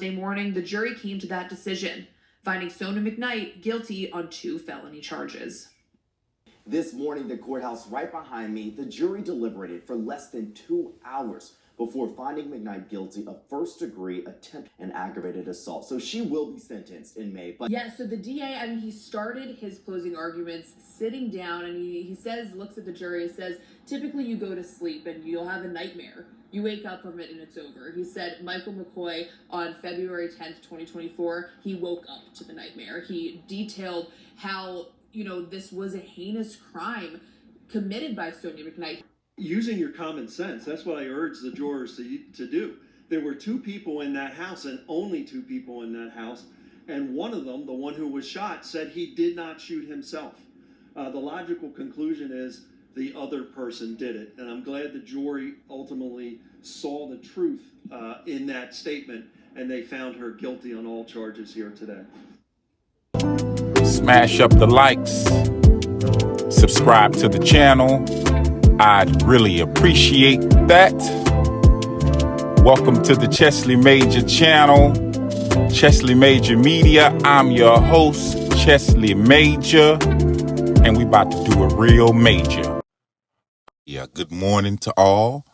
Monday morning, the jury came to that decision, finding Sonia McKnight guilty on 2 felony charges. This morning, the courthouse right behind me, the jury deliberated for less than 2 hours before finding McKnight guilty of first-degree attempt and aggravated assault. So she will be sentenced in May. But yeah, so the DA, he started his closing arguments sitting down, and he says, looks at the jury, says, typically you go to sleep and you'll have a nightmare. You wake up from it and it's over. He said Michael Mcoy on February 10th, 2024, he woke up to the nightmare. He detailed how, this was a heinous crime committed by Sonia McKnight. Using your common sense, that's what I urge the jurors to do. There were 2 people in that house, and only 2 people in that house, and one of them, the one who was shot, said he did not shoot himself. The logical conclusion is the other person did it, and I'm glad the jury ultimately saw the truth in that statement, and they found her guilty on all charges here today. Smash up the likes, subscribe to the channel. I'd really appreciate that. Welcome to the Chesley Major channel, Chesley Major Media. I'm your host, Chesley Major, and we about to do a real major. Yeah, good morning to all.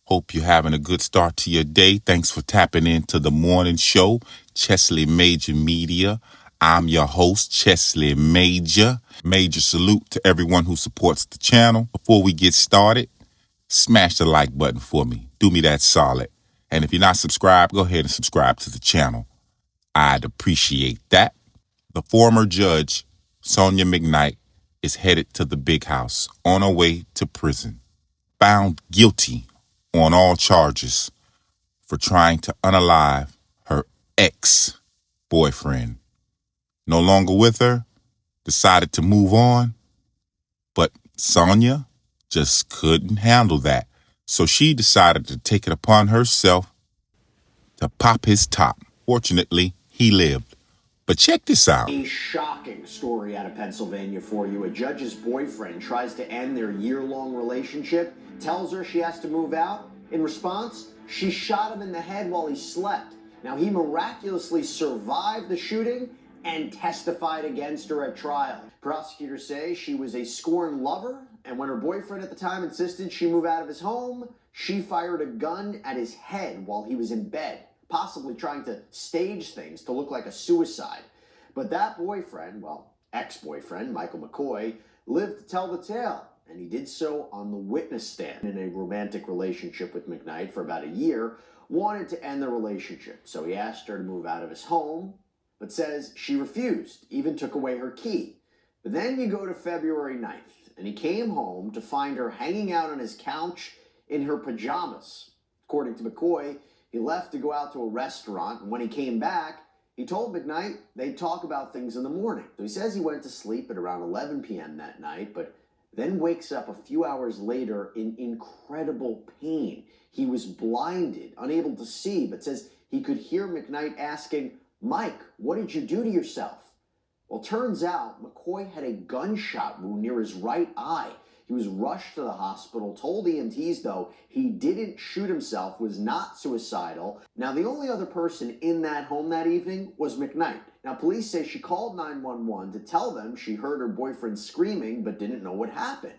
Hope you're having a good start to your day. Thanks for tapping into the morning show, Chesley Major Media. I'm your host, Chesley Major. Major salute to everyone who supports the channel. Before we get started, smash the like button for me. Do me that solid. And if you're not subscribed, go ahead and subscribe to the channel. I'd appreciate that. The former judge, Sonya McKnight, is headed to the big house on her way to prison. Found guilty on all charges for trying to unalive her ex-boyfriend. No longer with her, decided to move on, but Sonya just couldn't handle that. So she decided to take it upon herself to pop his top. Fortunately, he lived. But check this out. A shocking story out of Pennsylvania for you. A judge's boyfriend tries to end their year-long relationship, tells her she has to move out. In response, she shot him in the head while he slept. Now, he miraculously survived the shooting and testified against her at trial. Prosecutors say she was a scorned lover, and when her boyfriend at the time insisted she move out of his home, she fired a gun at his head while he was in bed, possibly trying to stage things to look like a suicide. But that boyfriend, ex-boyfriend, Michael Mcoy, lived to tell the tale, and he did so on the witness stand. In a romantic relationship with McKnight for about a year, wanted to end the relationship, so he asked her to move out of his home, but says she refused, even took away her key. But then you go to February 9th, and he came home to find her hanging out on his couch in her pajamas. According to McCoy, he left to go out to a restaurant, and when he came back, he told McKnight they'd talk about things in the morning. So he says he went to sleep at around 11 p.m. that night, but then wakes up a few hours later in incredible pain. He was blinded, unable to see, but says he could hear McKnight asking, "Mike, what did you do to yourself?" Well, turns out McCoy had a gunshot wound near his right eye. He was rushed to the hospital, told EMTs, though, he didn't shoot himself, was not suicidal. Now, the only other person in that home that evening was McKnight. Now, police say she called 911 to tell them she heard her boyfriend screaming but didn't know what happened.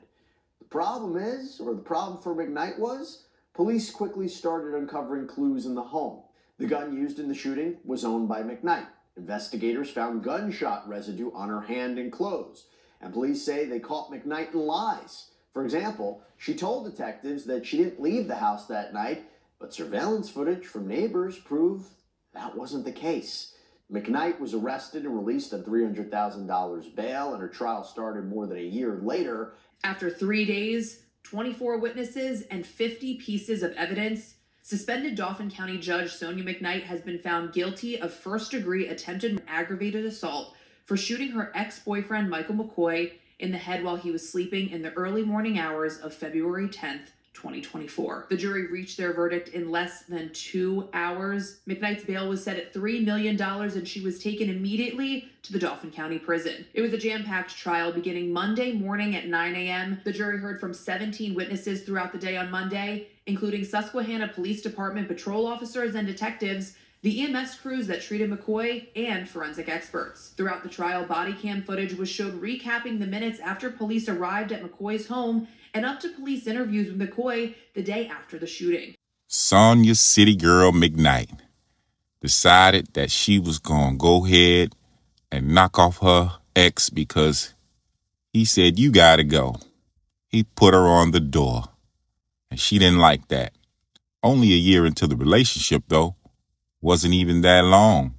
The problem for McKnight was, police quickly started uncovering clues in the home. The gun used in the shooting was owned by McKnight. Investigators found gunshot residue on her hand and clothes, and police say they caught McKnight in lies. For example, she told detectives that she didn't leave the house that night, but surveillance footage from neighbors proved that wasn't the case. McKnight was arrested and released on $300,000 bail, and her trial started more than a year later. After 3 days, 24 witnesses, and 50 pieces of evidence, suspended Dauphin County Judge Sonia McKnight has been found guilty of first-degree attempted aggravated assault for shooting her ex-boyfriend Michael Mcoy in the head while he was sleeping in the early morning hours of February 10th, 2024. The jury reached their verdict in less than 2 hours. McKnight's bail was set at $3 million, and she was taken immediately to the Dauphin County Prison. It was a jam-packed trial beginning Monday morning at 9 a.m. The jury heard from 17 witnesses throughout the day on Monday, including Susquehanna Police Department patrol officers and detectives, the EMS crews that treated McCoy, and forensic experts. Throughout the trial, body cam footage was showed recapping the minutes after police arrived at McCoy's home and up to police interviews with McCoy the day after the shooting. Sonya City Girl McKnight decided that she was going to go ahead and knock off her ex because he said, "You got to go." He put her on the door, and she didn't like that. Only a year into the relationship, though. Wasn't even that long.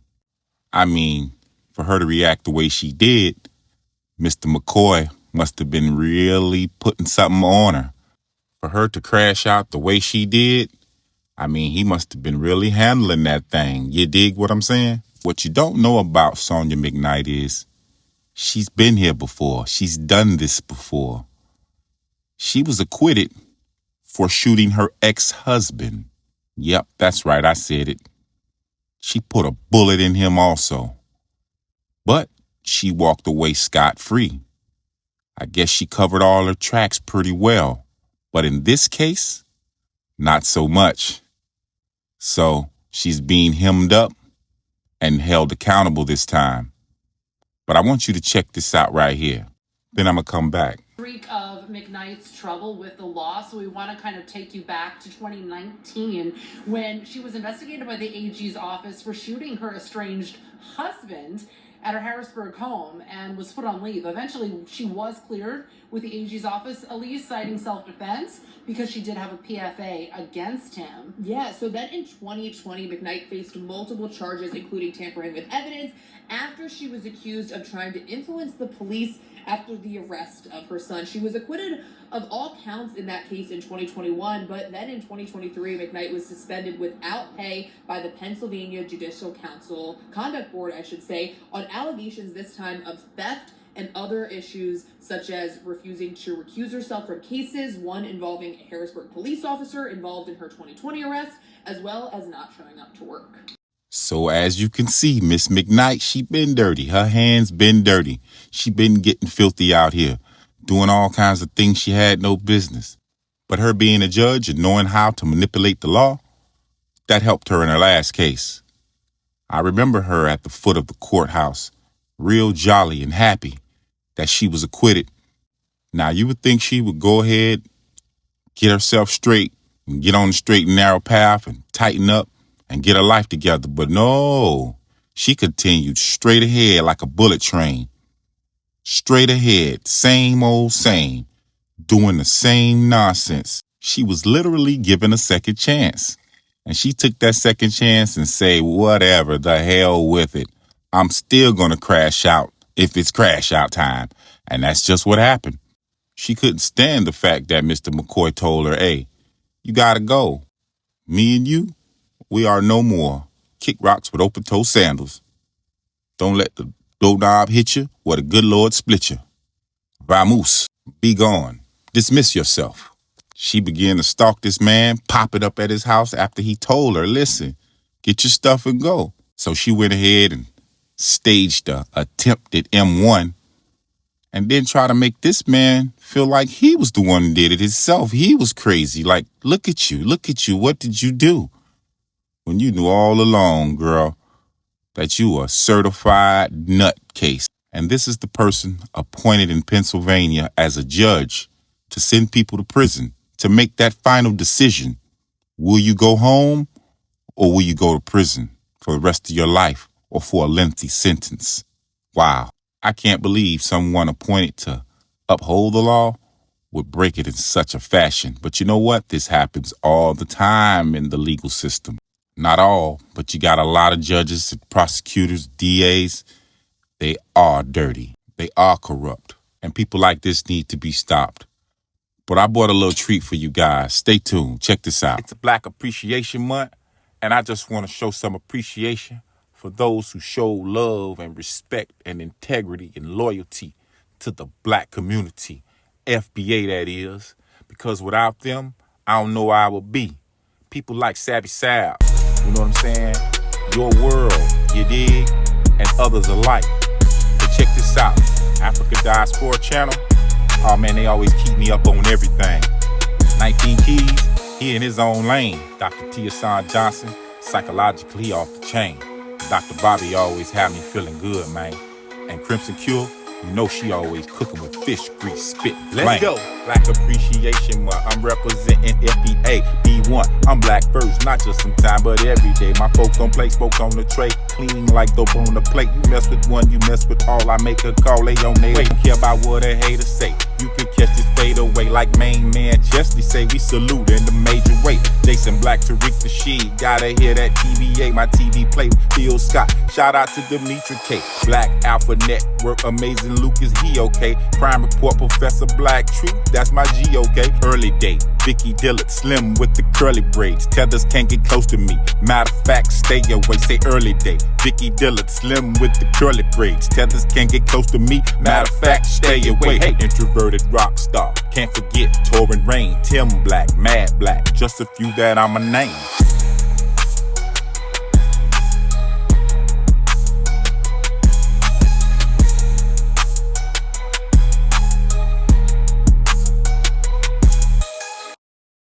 I mean, for her to react the way she did, Mr. McCoy must have been really putting something on her. For her to crash out the way she did, I mean, he must have been really handling that thing. You dig what I'm saying? What you don't know about Sonya McKnight is she's been here before. She's done this before. She was acquitted for shooting her ex-husband. Yep, that's right, I said it. She put a bullet in him also. But she walked away scot-free. I guess she covered all her tracks pretty well. But in this case, not so much. So she's being hemmed up and held accountable this time. But I want you to check this out right here. Then I'm going to come back. Of McKnight's trouble with the law, so we want to kind of take you back to 2019 when she was investigated by the AG's office for shooting her estranged husband at her Harrisburg home and was put on leave. Eventually, she was cleared with the AG's office, Elise citing self-defense because she did have a PFA against him. Yeah, so then in 2020, McKnight faced multiple charges, including tampering with evidence, after she was accused of trying to influence the police after the arrest of her son. She was acquitted of all counts in that case in 2021, but then in 2023, McKnight was suspended without pay by the Pennsylvania Judicial Council, Conduct Board, I should say, on allegations this time of theft and other issues such as refusing to recuse herself from cases, one involving a Harrisburg police officer involved in her 2020 arrest, as well as not showing up to work. So as you can see, Miss McKnight, she been dirty. Her hands been dirty. She been getting filthy out here, doing all kinds of things she had no business. But her being a judge and knowing how to manipulate the law, that helped her in her last case. I remember her at the foot of the courthouse, real jolly and happy that she was acquitted. Now, you would think she would go ahead, get herself straight, and get on the straight and narrow path and tighten up and get her life together. But no, she continued straight ahead like a bullet train. Straight ahead, same old same, doing the same nonsense. She was literally given a second chance. And she took that second chance and say, whatever, the hell with it. I'm still going to crash out if it's crash out time. And that's just what happened. She couldn't stand the fact that Mr. McCoy told her, "Hey, you got to go. Me and you, we are no more. Kick rocks with open-toe sandals. Don't let the doorknob hit you or the good Lord split you. Vamoose, be gone. Dismiss yourself." She began to stalk this man, pop it up at his house after he told her, "Listen, get your stuff and go." So she went ahead and staged a attempted M1 and then try to make this man feel like he was the one who did it himself. He was crazy. Like, look at you. What did you do? When you knew all along, girl, that you were a certified nutcase. And this is the person appointed in Pennsylvania as a judge to send people to prison, to make that final decision. Will you go home or will you go to prison for the rest of your life or for a lengthy sentence? Wow. I can't believe someone appointed to uphold the law would break it in such a fashion. But you know what? This happens all the time in the legal system. Not all, but you got a lot of judges and prosecutors, DAs. They are dirty. They are corrupt. And people like this need to be stopped. But I brought a little treat for you guys. Stay tuned. Check this out. It's a Black Appreciation Month, and I just want to show some appreciation for those who show love and respect and integrity and loyalty to the Black community. FBA, that is. Because without them, I don't know where I would be. People like Savvy Sal, you know what I'm saying? Your world, you dig? And others alike. But check this out. Africa Diaspora Channel. Oh man, they always keep me up on everything. 19 Keys, he in his own lane. Dr. Tiasan Johnson, psychologically off the chain. Dr. Bobby always had me feeling good, man. And Crimson Cure, you know she always cooking with fish grease, spit, flame. Let's go. Black Appreciation Month, I'm representing FBA. B1, I'm black first, not just sometime, but every day. My folks don't play, spoke on the tray, clean like dope on the plate. You mess with one, you mess with all. I make a call, they on their way. Don't care about what a hater say. You can catch this fade away like main man Chesley say. We salute in the major way. Jason Black, Tariq Rashid, gotta hear that TVA. My TV play, Phil Scott. Shout out to Demetri K. Black Alpha Network, Amazing Lucas, he okay. Crime Report, Professor Black Truth, that's my G, okay. Early day, Vicky Dillard, slim with the curly braids. Tethers can't get close to me. Matter of fact, stay away. Say early day, Vicky Dillard, slim with the curly braids. Tethers can't get close to me. Matter of fact, stay away. Hey, introverted rock star, can't forget Torrin Rain, Tim Black, Mad Black, just a few that I'ma name.